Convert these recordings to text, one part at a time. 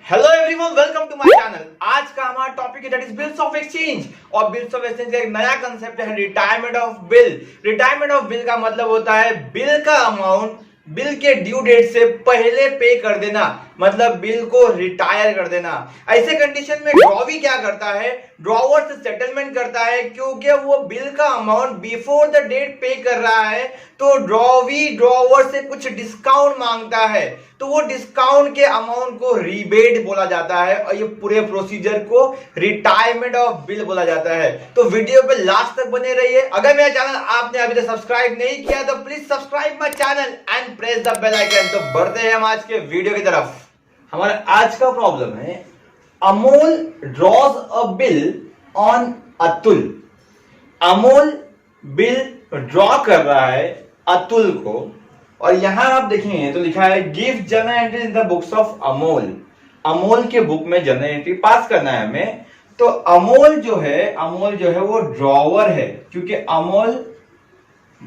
Hello everyone, welcome to my channel. आज का हमारा टॉपिक है that is bills of exchange. और बिल्स ऑफ एक्सचेंज का एक नया कंसेप्ट है retirement of bill. Retirement of bill का मतलब होता है बिल का अमाउंट बिल के ड्यू डेट से पहले पे कर देना, मतलब बिल को रिटायर कर देना। ऐसे कंडीशन में ड्रॉवी क्या करता है, ड्रॉवर से सेटलमेंट करता है, क्योंकि वो बिल का अमाउंट बिफोर द डेट पे कर रहा है तो ड्रॉवी ड्रॉवर से कुछ डिस्काउंट मांगता है, तो वो डिस्काउंट के अमाउंट को रिबेट बोला जाता है और ये पूरे प्रोसीजर को रिटायरमेंट ऑफ बिल बोला जाता है। तो वीडियो पे लास्ट तक बने रहिए। अगर मेरा चैनल आपने अभी तक सब्सक्राइब नहीं किया तो please subscribe my channel and press the bell icon. तो बढ़ते हैं हम आज के वीडियो की तरफ। हमारा आज का प्रॉब्लम है Amol draws a bill on Atul. Amol bill draw कर रहा है अतुल को, और यहां आप देखेंगे तो लिखा है give journal entry in the books of Amol. Amol के बुक में जर्नल एंट्री पास करना है हमें। तो अमोल जो है वो ड्रॉवर है, क्योंकि अमोल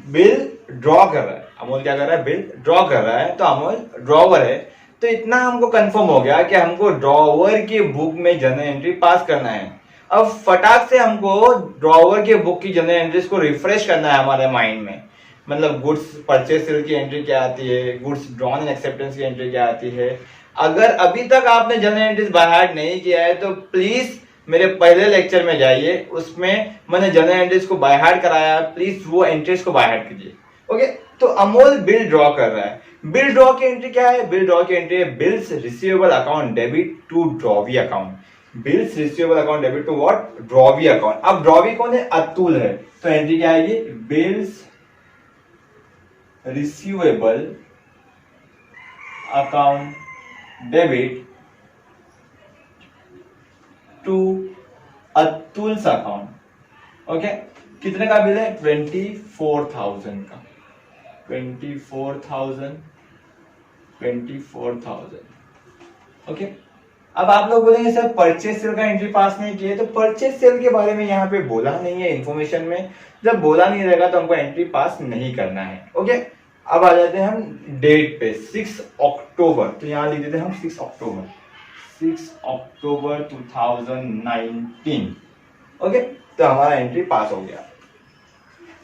बिल ड्रॉ कर रहा है। अमोल क्या कर रहा है, बिल ड्रॉ कर रहा है, तो अमोल ड्रॉवर है। तो इतना हमको कंफर्म हो गया कि हमको ड्रॉवर के बुक में जर्नल एंट्री पास करना है। अब फटाक से हमको ड्रॉवर के बुक की जर्नल एंट्रीज को रिफ्रेश करना है हमारे माइंड में। मतलब गुड्स परचेज सेल की एंट्री क्या आती है, गुड्स ड्रॉन एंड एक्सेप्टेंस की एंट्री क्या आती है। अगर अभी तक आपने जर्नल एंट्रीज बाय हार्ट नहीं किया है तो प्लीज मेरे पहले लेक्चर में जाइए, उसमें मैंने जर्नल एंट्रीज को बाय हार्ट कराया, प्लीज वो एंट्रीज को बाय हार्ट कीजिए। ओके, तो अमोल बिल ड्रॉ कर रहा है। बिल ड्रॉ की एंट्री क्या है, बिल ड्रॉ की एंट्री है bills receivable account debit to drawee account. Bills receivable account debit to what, drawee account. अब ड्रॉवी कौन है, अतुल है, तो एंट्री क्या आएगी, bills receivable account debit to Atul's account. Okay, कितने का बिल है, 24,000 का। 24,000। ओके, अब आप लोग बोलेंगे सर परचेज सेल का एंट्री पास नहीं किए, तो परचेज सेल के बारे में यहाँ पे बोला नहीं है इंफॉर्मेशन में। जब बोला नहीं रहेगा तो हमको एंट्री पास नहीं करना है। ओके, अब आ जाते हैं हम डेट पे, 6 अक्टूबर। तो यहां लिख देते हैं हम 6 अक्टूबर 2019। ओके, तो हमारा एंट्री पास हो गया।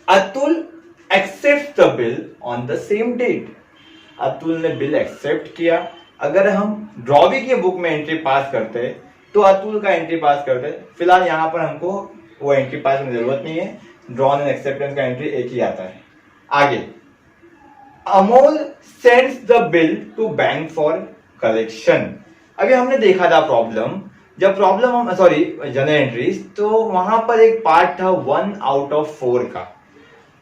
Atul accept the bill on the same date. Atul ने बिल एक्सेप्ट किया। अगर हम ड्रॉवी की बुक में एंट्री पास करते तो अतुल का एंट्री पास करते। फिलहाल यहां पर हमको वो एंट्री पास की जरूरत नहीं है, ड्रॉन एंड एक्सेप्टेंस का एंट्री एक ही आता है। आगे, Amol sends the bill to bank for collection. अभी हमने देखा था प्रॉब्लम, जब प्रॉब्लम हम जर्नल एंट्रीज, तो वहां पर एक पार्ट था 1 आउट ऑफ 4 का।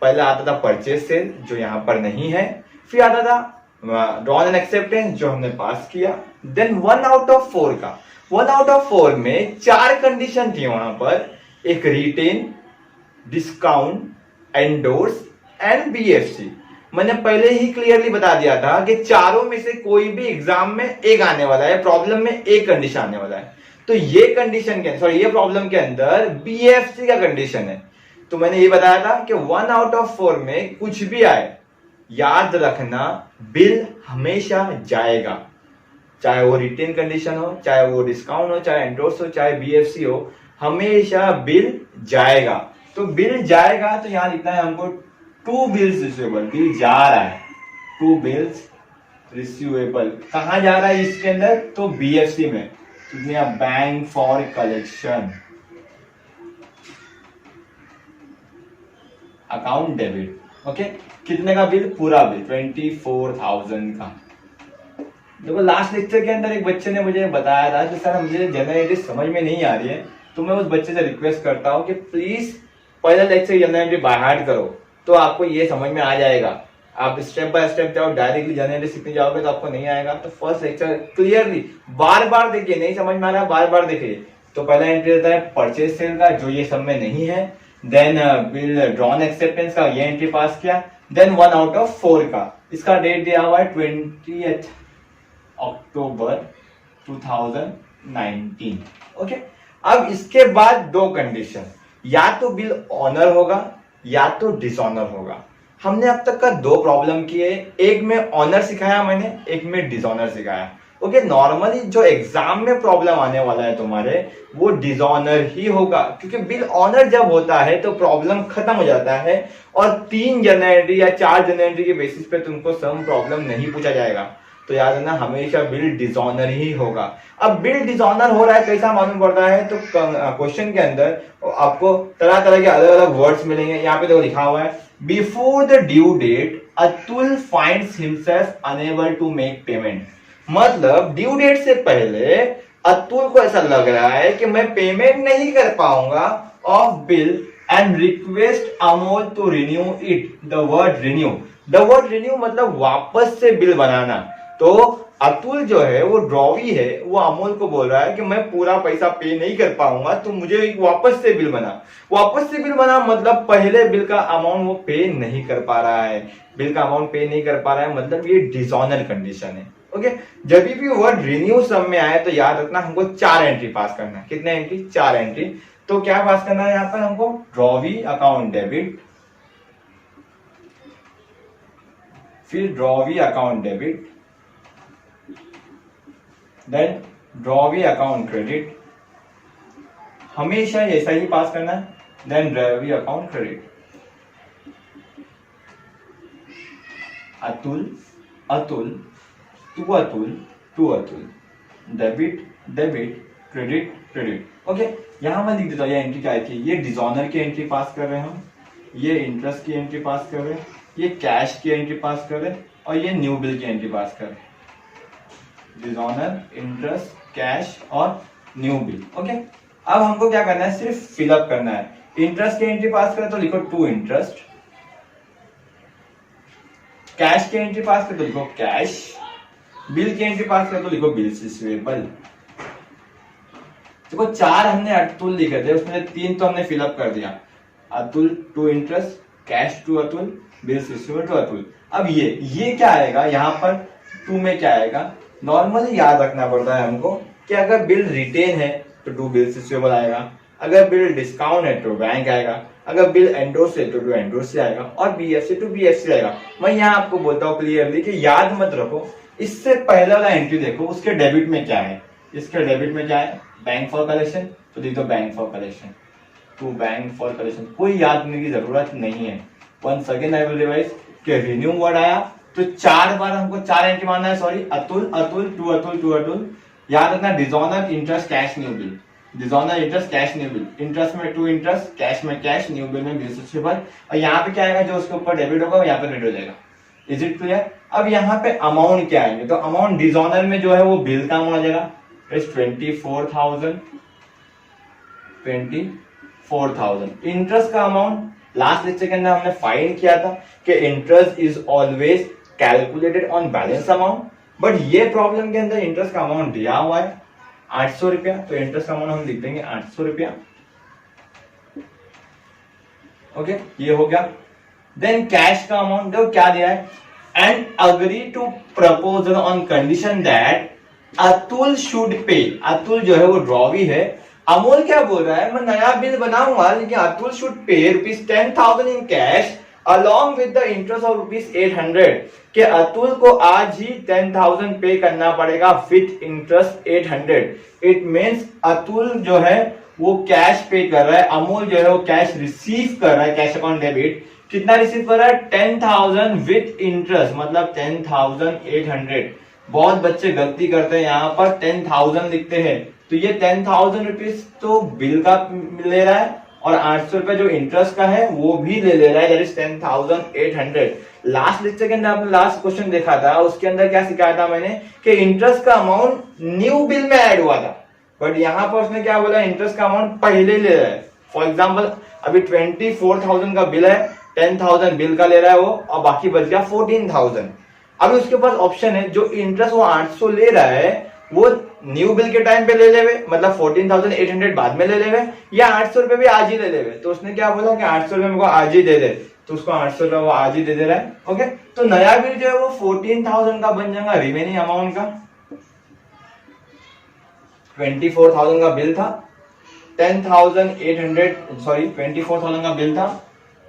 पहले आता था परचेज सेल जो यहां पर नहीं है, फिर आता था ड्रॉन एंड एक्सेप्टेंस जो हमने पास किया, देन 1 आउट ऑफ 4 का। 1 आउट ऑफ 4 में 4 कंडीशन थी वहां पर, एक retain, discount, endorse and BFC. मैंने पहले ही क्लियरली बता दिया था कि चारों में से कोई भी एग्जाम में एक आने वाला है, प्रॉब्लम में एक कंडीशन आने वाला है। तो ये कंडीशन के ये प्रॉब्लम के अंदर बीएफसी का कंडीशन है। तो मैंने ये बताया था कि 1 आउट ऑफ 4 में कुछ भी आए, याद रखना बिल हमेशा जाएगा, चाहे वो रिटेन कंडीशन हो, चाहे वो डिस्काउंट हो, चाहे एंडोर्स हो, चाहे बीएफसी हो, हमेशा बिल जाएगा। तो बिल जाएगा तो यहां लिखना है हमको 2 बिल्स रिसीवेबल। बिल जा रहा है, 2 बिल्स रिसीवेबल। कहां जा रहा है इसके अंदर, तो बीएफसी में, bank for collection account debit. Okay, कितने का बिल, पूरा बिल 24,000 का। देखो लास्ट लेक्चर के अंदर एक बच्चे ने मुझे बताया था कि सर मुझे जर्नल एंट्री समझ में नहीं आ रही है, तो मैं उस बच्चे से रिक्वेस्ट करता हूं कि प्लीज पहला lecture journal entry by heart करो, तो आपको ये समझ में आ जाएगा। आप स्टेप बाय स्टेप जाओ, डायरेक्टली जर्नल एंट्री सीखने जाओगे तो आपको नहीं आएगा। तो फर्स्ट लेक्चर क्लियरली बार बार देखिए, नहीं समझ में आ रहा बार बार देखिए। तो पहला एंट्री रहता है परचेज सेल का, जो ये सब में नहीं है, देन बिल ड्रॉन एक्सेप्टेंस का, ये एंट्री पास किया, देन 1 आउट ऑफ 4 का। इसका डेट दिया हुआ है 20 अक्टूबर 2019। ओके, अब इसके बाद 2 कंडीशन, या तो बिल ऑनर होगा या तो डिसऑनर होगा। हमने अब तक का 2 प्रॉब्लम किए, एक में ऑनर सिखाया मैंने, एक में डिसऑनर सिखाया। ओके, नॉर्मली जो एग्जाम में प्रॉब्लम आने वाला है तुम्हारे वो डिसऑनर ही होगा, क्योंकि बिल ऑनर जब होता है तो प्रॉब्लम खत्म हो जाता है और 3 जनरल या 4 जनरल के बेसिस पे तुमको सम प्रॉब्लम नहीं पूछा जाएगा। तो याद रखना हमेशा बिल डिसऑनर ही होगा। अब बिल डिसऑनर हो रहा है कैसा मालूम पड़ता है, तो क्वेश्चन के अंदर आपको तरह तरह के अलग अलग वर्ड्स मिलेंगे। यहाँ पे देखो लिखा हुआ है before the due date Atul finds himself unable to make payment. मतलब ड्यू डेट से पहले अतुल को ऐसा लग रहा है कि मैं पेमेंट नहीं कर पाऊंगा of bill and request Amol to renew it. The word renew मतलब वापस से बिल बनाना। तो अतुल जो है वो ड्रॉवी है, वो अमोल को बोल रहा है कि मैं पूरा पैसा पे नहीं कर पाऊंगा, तो मुझे एक वापस से बिल बना मतलब पहले बिल का अमाउंट वो पे नहीं कर पा रहा है। बिल का अमाउंट पे नहीं कर पा रहा है मतलब ये डिसऑनर कंडीशन है। ओके, जब भी वर्ड रिन्यू सब में आए तो याद रखना हमको 4 एंट्री पास करना है। कितने एंट्री? 4 एंट्री। तो क्या पास करना है यहाँ पर हमको? ड्रॉवी अकाउंट डेबिट, फिर drawee account debit, then drawee account credit, हमेशा ऐसा ही पास करना है, then drawee account credit. Atul to Atul, debit credit. Okay, यहां मैं लिख देता हूं ये एंट्री क्या थी। ये डिसऑनर की एंट्री पास कर रहे हैं हम, ये इंटरेस्ट की एंट्री पास कर रहे हैं, ये कैश की एंट्री पास कर रहे हैं और ये न्यू बिल की एंट्री पास कर रहे हैं। डिसऑनर, इंटरेस्ट, कैश और न्यू बिल। ओके, अब हमको क्या करना है? सिर्फ फिलअप करना है। इंटरेस्ट की एंट्री पास करें तो लिखो टू इंटरेस्ट, कैश की एंट्री पास करें तो लिखो कैश, बिल की एंट्री पास करें तो लिखो बिल्स रिसीवेबल। देखो 4 हमने अतुल लिखे थे, उसमें 3 तो हमने फिलअप कर दिया। Atul to interest, cash to Atul, bills receivable to Atul. अब ये क्या आएगा यहाँ पर? 2 में क्या आएगा? नॉर्मली याद रखना पड़ता है हमको कि अगर बिल रिटेन है तो टू बिल्स रिसीवेबल आएगा, अगर बिल डिस्काउंट है तो बैंक आएगा, अगर बिल एंडोर्स है तो टू एंडोर्स से आएगा और बीएफसी टू बीएफसी आएगा। मैं यहाँ आपको बोलता हूँ क्लियरली कि याद मत रखो, इससे पहले वाला एंट्री देखो उसके डेबिट में क्या है। इसके डेबिट में क्या है? बैंक फॉर कलेक्शन, तो लिख दो bank for collection, to bank for collection. कोई याद करने की जरूरत नहीं है। Once again I will revise कि रिन्यू वर्ड आया तो 4 बार हमको 4 एंट्री मानना है। Sorry, Atul to Atul. याद रखना dishonour, interest, cash, new bill. Dishonour, interest, cash, new bill. Interest में टू इंटरेस्ट, कैश में कैश, न्यू बिल में बिल्स रिसीवेबल। और यहाँ पे क्या आएगा? जो उसके ऊपर डेबिट होगा यहाँ पे क्रेडिट हो जाएगा। Is it clear? अब यहाँ पे अमाउंट क्या आएंगे? तो अमाउंट डिसऑनर में जो है वो बिल का अमाउंट आ जाएगा, 24,000। इंटरेस्ट का अमाउंट लास्ट लेक्चर के अंदर हमने फाइंड किया था कि interest is always calculated on balance amount, but ये प्रॉब्लम के अंदर इंटरेस्ट का अमाउंट दिया हुआ है 800 रुपया, तो इंटरेस्ट का अमाउंट हम लिख देंगे 800 रुपया। ओके, ये हो गया। देन कैश का अमाउंट देखो क्या दिया है, and agree to proposal on condition that Atul should pay. Atul जो है वो ड्रॉवी है, अमोल क्या बोल रहा है? मैं नया बिल बनाऊंगा लेकिन अतुल शुड पे ₹10,000 in cash along with the interest of ₹800। कि अतुल को आज ही 10,000 पे करना पड़ेगा with interest 800। It means Atul जो है वो कैश पे कर रहा है, अमोल जो है वो कैश रिसीव कर रहा है, कैश अकाउंट डेबिट। कितना रिसीव कर रहा है? 10,000 विथ इंटरेस्ट, मतलब 10,800। बहुत बच्चे गलती करते हैं, यहाँ पर 10,000 लिखते हैं, तो ये 10,000 रुपीज तो बिल का ले रहा है और 800 रुपए जो इंटरेस्ट का है वो भी ले रहा है, दैट इज 10,800। लास्ट लेक्चर के अंदर आपने लास्ट क्वेश्चन देखा था, उसके अंदर क्या सिखाया था मैंने कि इंटरेस्ट का अमाउंट न्यू बिल में ऐड हुआ था, बट यहाँ पर उसने क्या बोला? इंटरेस्ट का अमाउंट पहले ले रहा है। फॉर एग्जाम्पल अभी 24,000 का बिल है, 10,000 बिल का ले रहा है वो, और बाकी बच गया 14,000। अभी उसके पास ऑप्शन है, जो इंटरेस्ट वो 800 ले रहा है वो न्यू बिल के टाइम पे ले लेवे, मतलब 14,800 बाद में ले लेवे, या 800 रुपए भी आज ही ले लेवे। तो उसने क्या बोला कि 800 रुपए मेरे को आज ही दे दे, तो उसको 800 रुपए वो आज ही दे रहा है। ओके, तो नया बिल जो है वो 14,000 का बन जाएगा, रिमेनिंग अमाउंट का 24,000 का बिल था, 24,000 का बिल था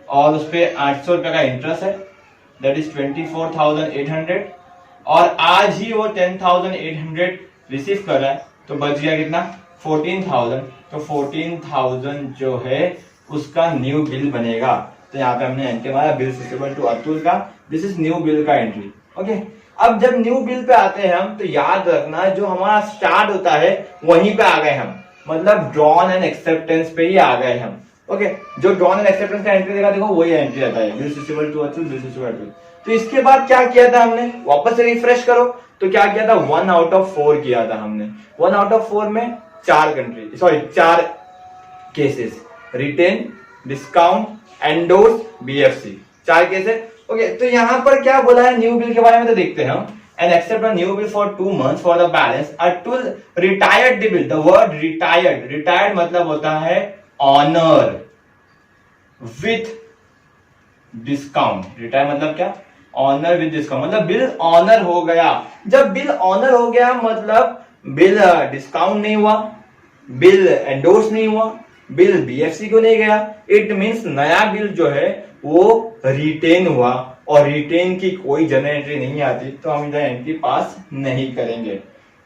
और उस पे 800 रुपए का इंटरेस्ट है, दैट इज 24,800। और आज ही वो 10,800 रिसीव कर रहा है, तो बच गया कितना 14,000। तो 14,000 जो है उसका न्यू बिल बनेगा। तो यहाँ पे हमने एंट्री मारा बिल रिसीवेबल टू अतुल का, दिस इज न्यू बिल का एंट्री। ओके, अब जब न्यू बिल पे आते हैं हम, तो याद रखना जो हमारा स्टार्ट होता है वहीं पे आ गए हम, मतलब ड्रॉन एंड एक्सेप्टेंस पे ही आ गए हम। ओके, जो ड्रॉन एंड एक्सेप्टेंस का एंट्री देखा, देखो वही एंट्री आता है, bill receivable to Atul, bill receivable to. तो इसके बाद क्या किया था हमने, वापस से रिफ्रेश करो, तो क्या किया था 1 आउट ऑफ 4 किया था हमने। 1 आउट ऑफ 4 में 4 cases, retain, discount, endorse, BFC, 4 cases. Okay, तो यहां पर क्या बोला है न्यू बिल के बारे में, तो देखते हैं हम। And accept a new bill for 2 months for the balance, Atul retired the bill. The word retired मतलब होता है ऑनर विथ डिस्काउंट। रिटायर मतलब क्या, ऑनर विथ डिस्काउंट, मतलब बिल ऑनर हो गया। जब बिल ऑनर हो गया मतलब बिल डिस्काउंट नहीं हुआ, बिल एंडोर्स नहीं हुआ, बिल बीएफसी को नहीं गया। इट मींस नया बिल जो है वो रिटेन हुआ, और रिटेन की कोई जनरल एंट्री नहीं आती, तो हम इधर एंट्री पास नहीं करेंगे।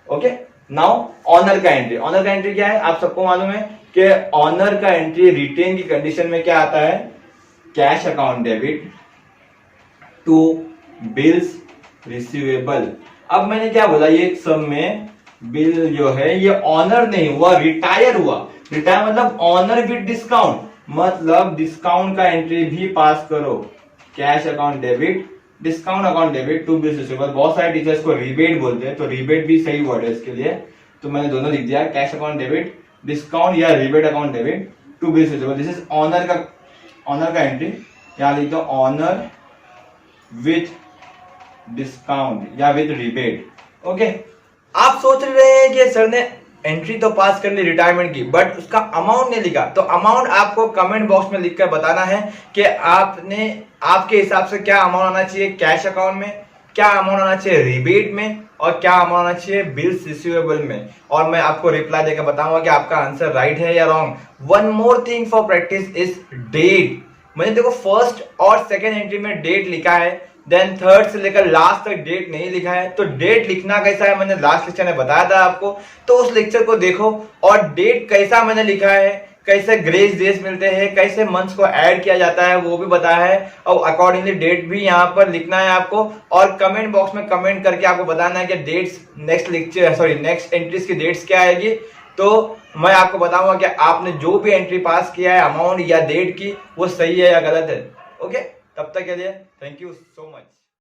ओके, नाउ ऑनर का एंट्री क्या है, आप सबको मालूम है कि ऑनर का एंट्री रिटेन की कंडीशन में क्या आता है, cash account debit to bills receivable. अब मैंने क्या बोला, ये सब में बिल जो है ये ऑनर नहीं हुआ, रिटायर हुआ। रिटायर मतलब ऑनर विद डिस्काउंट, मतलब डिस्काउंट का एंट्री भी पास करो, cash account debit, discount account debit to bills receivable. बहुत सारे टीचर्स को रिबेट बोलते हैं, तो रिबेट भी सही वर्ड है इसके लिए, तो मैंने दोनों लिख दिया, कैश अकाउंट डेबिट, डिस्काउंट या rebate account debit to bills receivable. This is honour का एंट्री, यहां लिख दो ऑनर विथ डिस्काउंट या विथ रिबेट। ओके, आप सोच रहे हैं कि सर ने एंट्री तो पास कर ली रिटायरमेंट की, बट उसका अमाउंट नहीं लिखा। तो अमाउंट आपको कमेंट बॉक्स में लिखकर बताना है कि आपके हिसाब से क्या अमाउंट आना चाहिए कैश अकाउंट में, क्या अमाउंट आना चाहिए रिबेट में, और क्या अमाउंट आना चाहिए बिल्स रिसीवेबल में। और मैं आपको रिप्लाई देकर बताऊंगा कि आपका आंसर राइट है या wrong. One more thing for practice is date. मैंने देखो फर्स्ट और सेकेंड एंट्री में डेट लिखा है, देन थर्ड से लेकर लास्ट तक डेट नहीं लिखा है। तो डेट लिखना कैसा है मैंने लास्ट लेक्चर में बताया था आपको, तो उस लेक्चर को देखो। और डेट कैसा मैंने लिखा है, कैसे ग्रेस डेज मिलते हैं, कैसे मंथ्स को ऐड किया जाता है वो भी बताया है, और अकॉर्डिंगली डेट भी यहाँ पर लिखना है आपको। और कमेंट बॉक्स में कमेंट करके आपको बताना है कि डेट्स नेक्स्ट एंट्रीज की डेट्स क्या आएगी। तो मैं आपको बताऊंगा कि आपने जो भी एंट्री पास किया है अमाउंट या डेट की, वो सही है या गलत है। ओके, तब तक के लिए थैंक यू सो मच।